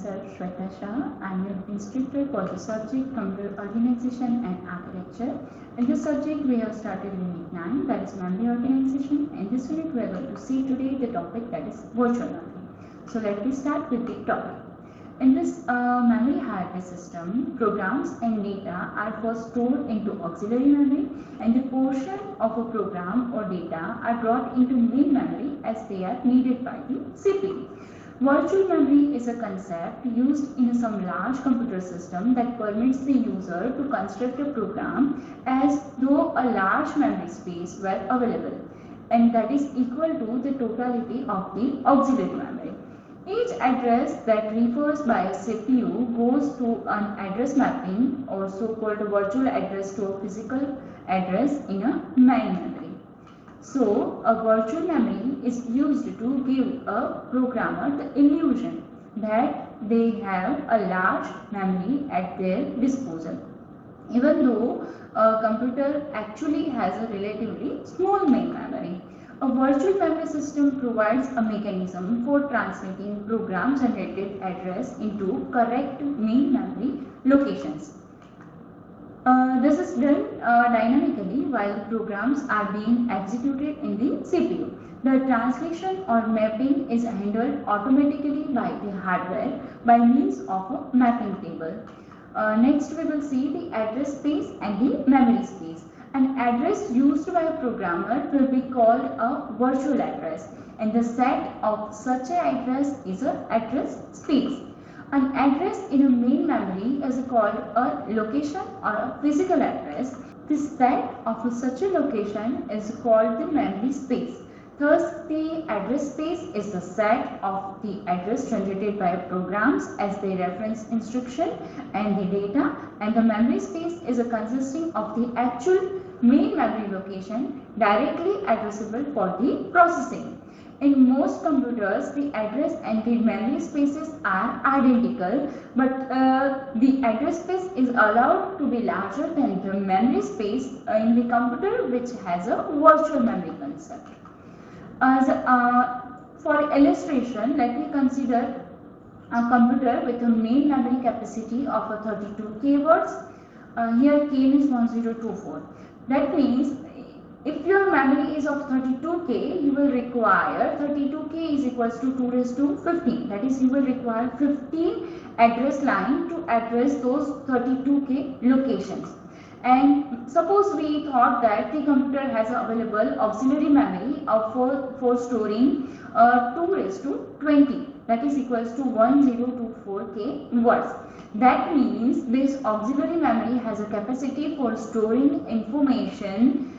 myself Shweta Shah. I am your instructor for the subject Computer Organization and Architecture. In this subject we have started Unit 9, that is Memory Organization. In this unit we are going to see today the topic that is virtual memory. So let me start with the topic. In this memory hierarchy system, programs and data are first stored into auxiliary memory, and the portion of a program or data are brought into main memory as they are needed by the CPU. Virtual memory is a concept used in some large computer system that permits the user to construct a program as though a large memory space were available, and that is equal to the totality of the auxiliary memory. Each address that refers by a CPU goes to an address mapping or so-called virtual address to a physical address in a main memory. So, a virtual memory is used to give a programmer the illusion that they have a large memory at their disposal, even though a computer actually has a relatively small main memory. A virtual memory system provides a mechanism for transmitting program-generated address into correct main memory locations. This is done dynamically while programs are being executed in the CPU. The translation or mapping is handled automatically by the hardware by means of a mapping table. Next we will see the address space and the memory space. An address used by a programmer will be called a virtual address, and the set of such an address is an address space. An address in a main memory is called a location or a physical address. The set of such a location is called the memory space. Thus, the address space is the set of the address generated by programs as they reference instruction and the data, and the memory space is consisting of the actual main memory location directly addressable for the processing. In most computers, the address and the memory spaces are identical, but the address space is allowed to be larger than the memory space in the computer which has a virtual memory concept. For illustration, let me consider a computer with a main memory capacity of 32K words. Here K is 1024. That means if your memory is of 32K, you will require 32K is equals to 2 raised to 15. That is, you will require 15 address line to address those 32K locations. And suppose we thought that the computer has available auxiliary memory for storing 2 raised to 20. That is equals to 1024K words. That means this auxiliary memory has a capacity for storing information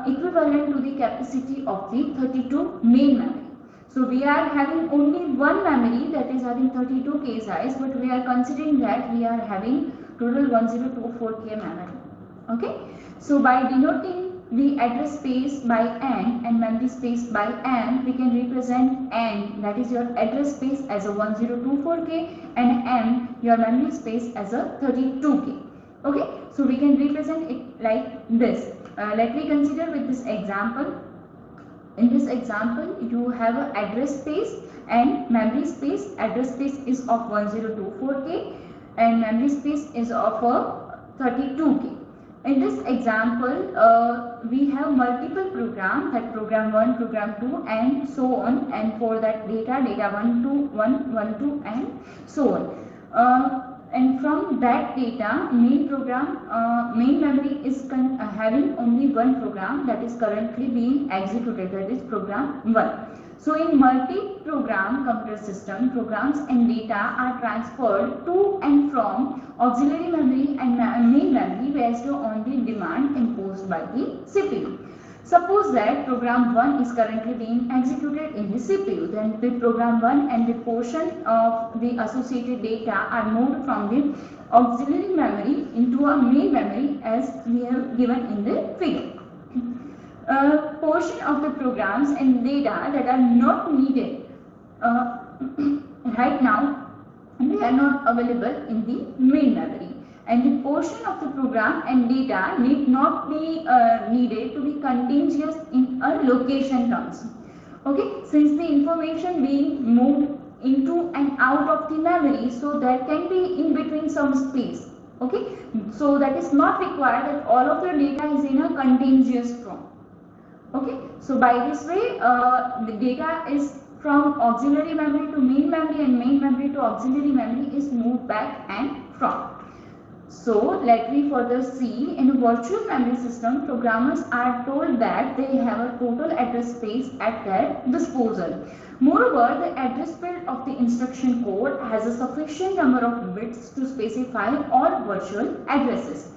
equivalent to the capacity of the 32 main memory. So we are having only one memory that is having 32K size, but we are considering that we are having total 1024K memory. Okay. So by denoting the address space by n and memory space by m, we can represent n, that is your address space, as a 1024K and m, your memory space, as a 32K. Okay. So we can represent it like this. Let me consider with this example. In this example, you have an address space and memory space. Address space is of 1024K and memory space is of 32K. In this example, we have multiple programs, that program 1, program 2 and so on, and for that data 1, 2, 1, 1, 2 and so on. And from that data, main memory is having only one program that is currently being executed, that is program 1. So in multi-program computer system, programs and data are transferred to and from auxiliary memory and main memory based on the demand imposed by the CPU. Suppose that program 1 is currently being executed in the CPU, then the program 1 and the portion of the associated data are moved from the auxiliary memory into a main memory as we have given in the figure. Portion of the programs and data that are not needed right now, they are not available in the main memory, and the portion of the program and data need not be needed to be continuous in a location terms. Okay, since the information being moved into and out of the memory, so there can be in between some space. Okay, so that is not required that all of your data is in a continuous form. Okay, so by this way the data is from auxiliary memory to main memory and main memory to auxiliary memory is moved back and from. So let me further see, in a virtual memory system, programmers are told that they have a total address space at their disposal. Moreover, the address field of the instruction code has a sufficient number of bits to specify all virtual addresses.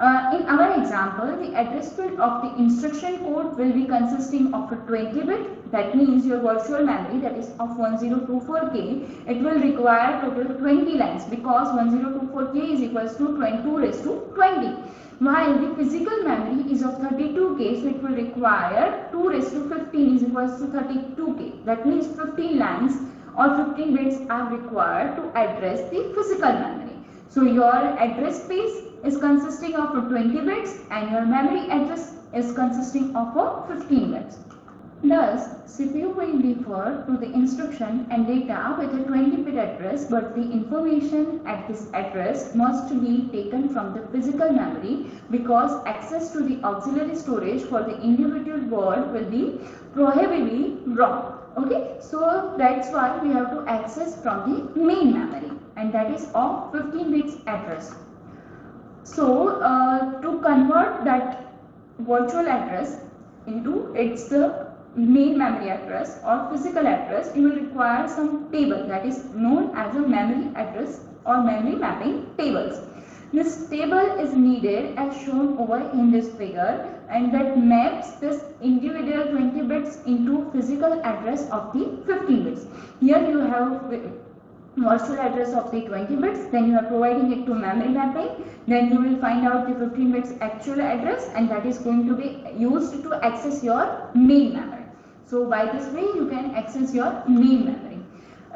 In our example, the address field of the instruction code will be consisting of a 20 bit, that means your virtual memory, that is of 1024K, it will require total 20 lines because 1024K is equals to 2 raised to 20. While the physical memory is of 32K, so it will require 2 raised to 15 is equals to 32K. That means 15 lines or 15 bits are required to address the physical memory. So your address space is consisting of 20 bits and your memory address is consisting of 15 bits. Thus, CPU will refer to the instruction and data with a 20-bit address, but the information at this address must be taken from the physical memory because access to the auxiliary storage for the individual word will be prohibitively wrong. Okay, so that's why we have to access from the main memory, and that is of 15 bits address. So to convert that virtual address into the main memory address or physical address, you will require some table that is known as a memory address or memory mapping tables. This table is needed as shown over in this figure, and that maps this individual 20 bits into physical address of the 15 bits. Here you have virtual address of the 20 bits, then you are providing it to memory mapping, then you will find out the 15 bits actual address, and that is going to be used to access your main memory. So by this way you can access your main memory.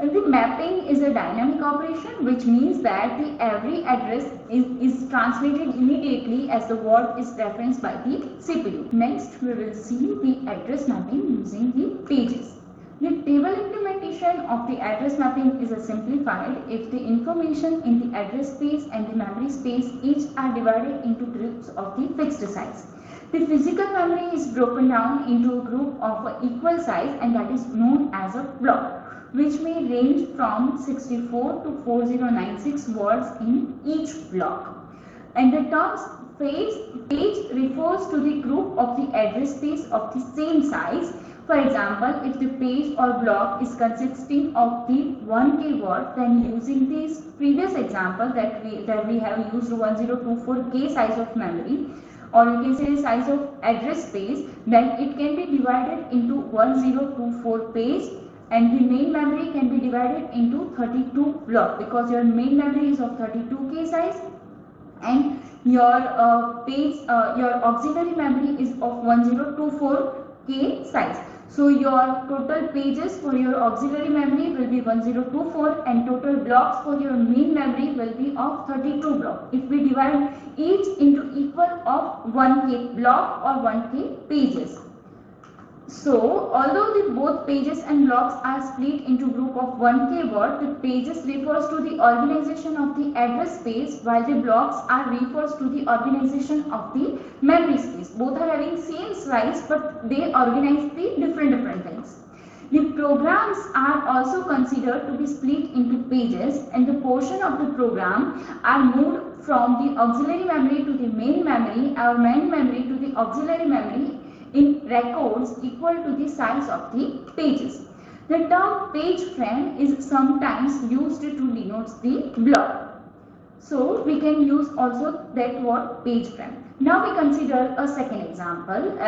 The mapping is a dynamic operation, which means that every address is translated immediately as the word is referenced by the CPU. Next we will see the address mapping using the pages. The table implementation of the address mapping is simplified if the information in the address space and the memory space each are divided into groups of the fixed size. The physical memory is broken down into a group of equal size, and that is known as a block, which may range from 64 to 4096 words in each block. And the term page refers to the group of the address space of the same size. For example, if the page or block is consisting of the 1K word, then using this previous example that we have used 1024K size of memory, or you can say size of address space, then it can be divided into 1024 page, and the main memory can be divided into 32 block because your main memory is of 32K size and your your auxiliary memory is of 1024K size. So your total pages for your auxiliary memory will be 1024 and total blocks for your main memory will be of 32 blocks. If we divide each into equal of 1K block or 1K pages. So although the both pages and blocks are split into group of 1K word, the pages refers to the organization of the address space while the blocks are refers to the organization of the memory space. Both are having same size but they organize the different things. The programs are also considered to be split into pages, and the portion of the program are moved from the auxiliary memory to the main memory or main memory to the auxiliary memory in records equal to the size of the pages. The term page frame is sometimes used to denote the block. So we can use also that word page frame. Now we consider a second example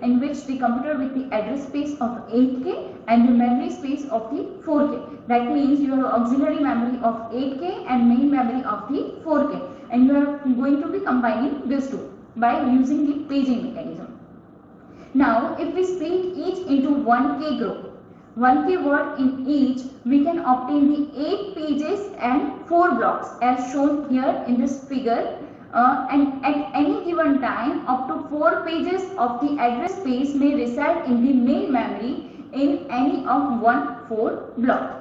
in which the computer with the address space of 8K and the memory space of the 4K. That means you have auxiliary memory of 8K and main memory of the 4K, and you are going to be combining these two by using the paging mechanism. Now, if we split each into 1K group, 1K word in each, we can obtain the 8 pages and 4 blocks as shown here in this figure. And at any given time, up to 4 pages of the address space may reside in the main memory in any of 1-4 block.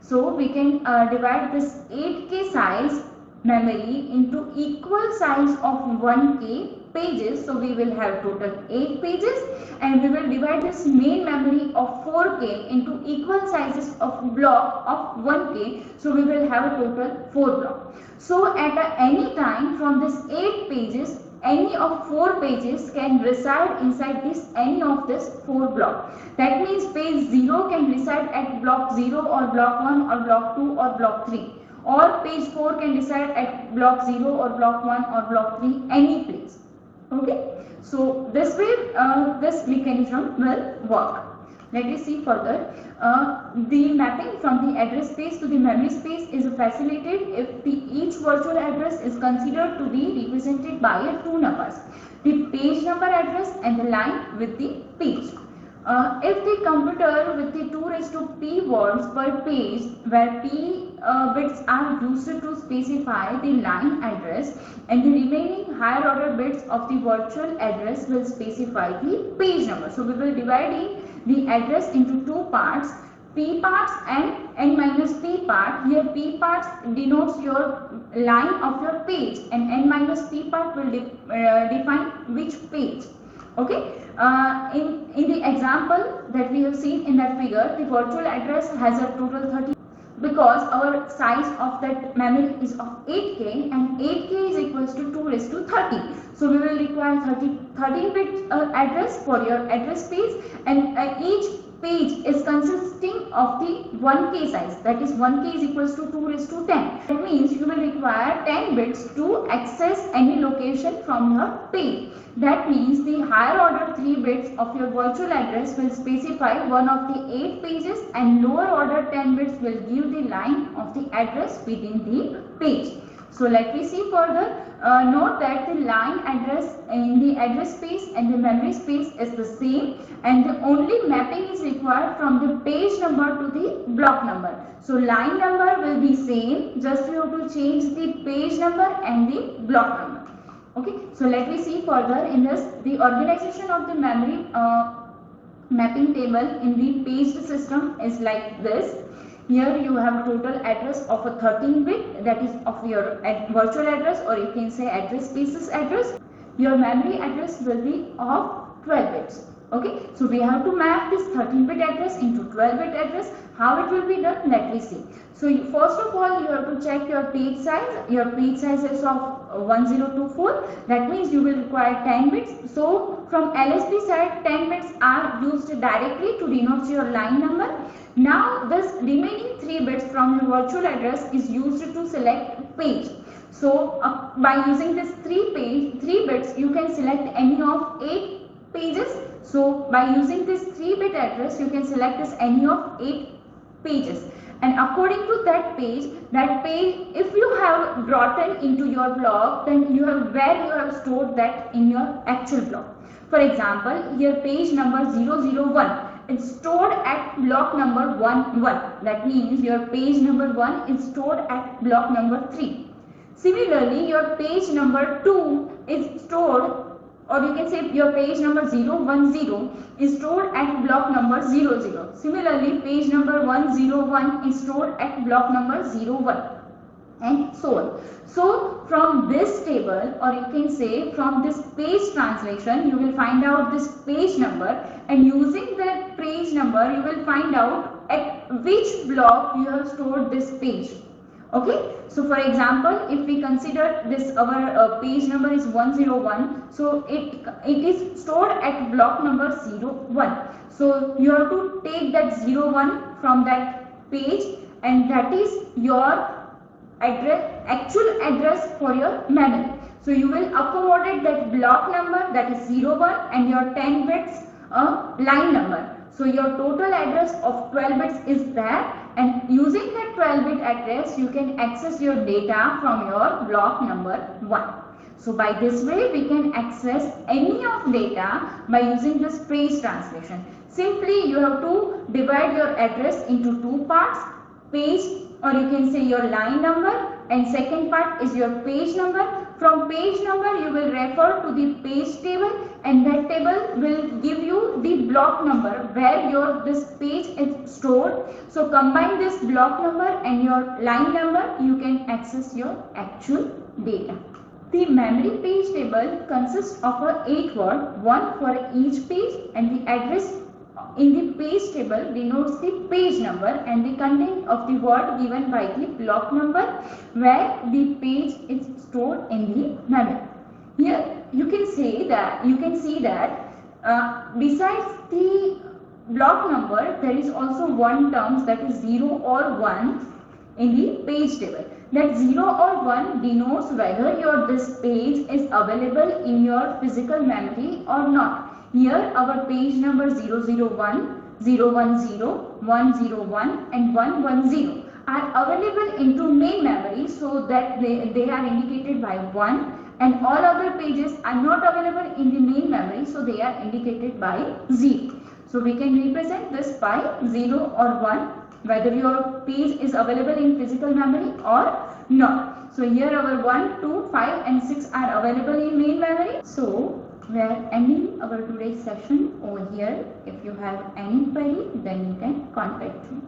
So we can divide this 8K size memory into equal size of 1K pages. So we will have total 8 pages, and we will divide this main memory of 4K into equal sizes of block of 1K. So we will have a total 4 block. So at any time from this 8 pages, any of 4 pages can reside inside this any of this 4 block. That means page 0 can reside at block 0 or block 1 or block 2 or block 3, or page 4 can reside at block 0 or block 1 or block 3, any place. Okay, so this way this mechanism will work. Let us see further. The mapping from the address space to the memory space is facilitated if each virtual address is considered to be represented by two numbers, the page number address and the line with the page. If the computer with the 2 raised to p words per page, where p bits are used to specify the line address, and the remaining higher order bits of the virtual address will specify the page number. So we will divide the address into two parts, p parts and n minus p part. Here p parts denotes your line of your page, and n minus p part will define which page. Okay, in the example that we have seen in that figure, the virtual address has a total 30, because our size of that memory is of 8K, and 8K is equals to 2 raised to 30. So we will require 13 bit address for your address space, and each page is consisting of the 1K size, that is 1K is equals to 2 raised to 10. That means you will require 10 bits to access any location from your page. That means the higher order 3 bits of your virtual address will specify one of the 8 pages, and lower order 10 bits will give the line of the address within the page. So let me see further. Note that the line address in the address space and the memory space is the same, and the only mapping is required from the page number to the block number. So line number will be same, just you have to change the page number and the block number. Okay, so let me see further in this. The organization of the memory mapping table in the paged system is like this. Here you have total address of a 13 bit, that is of your virtual address, or you can say address spaces address. Your memory address will be of 12 bits. Okay, so we have to map this 13 bit address into 12 bit address. How it will be done, let me see. So first of all, you have to check your page size. Your page size is of 1024. That means you will require 10 bits. So from LSB side, 10 bits are used directly to denote your line number. Now this remaining 3 bits from your virtual address is used to select page. So by using this 3 bits, you can select any of 8 pages. So by using this 3-bit address, you can select this any of 8 pages, and according to that page, if you have brought it into your block, then you have where you have stored that in your actual block. For example, here page number 001 is stored at block number 11. That means your page number 1 is stored at block number 3. Similarly, your page number 2 is stored, or you can say your page number 010 is stored at block number 00. Similarly, page number 101 is stored at block number 01, and so on. So from this table, or you can say from this page translation, you will find out this page number, and using that page number, you will find out at which block you have stored this page. Okay, so for example, if we consider this our page number is 101, so it is stored at block number 01. So you have to take that 01 from that page, and that is your actual address for your memory. So you will accommodate that block number, that is 01, and your 10 bits line number. So your total address of 12 bits is there, and using that 12-bit address, you can access your data from your block number 1. So by this way, we can access any of data by using this page translation. Simply, you have to divide your address into 2 parts, page, or you can say your line number, and second part is your page number. From page number you will refer to the page table, and that table will give you the block number where your this page is stored. So combine this block number and your line number, you can access your actual data. The memory page table consists of 8 words, one for each page, and the address in the page table denotes the page number and the content of the word given by the block number where the page is stored in the memory. Here you can see that besides the block number there is also one terms, that is 0 or 1 in the page table. That 0 or 1 denotes whether your this page is available in your physical memory or not. Here our page number 001, 010, 101 and 110 are available into main memory, so that they are indicated by 1, and all other pages are not available in the main memory, so they are indicated by 0. So we can represent this by 0 or 1 whether your page is available in physical memory or not. So here our 1, 2, 5 and 6 are available in main memory. So we are ending our today's session over here. If you have any query, then you can contact me.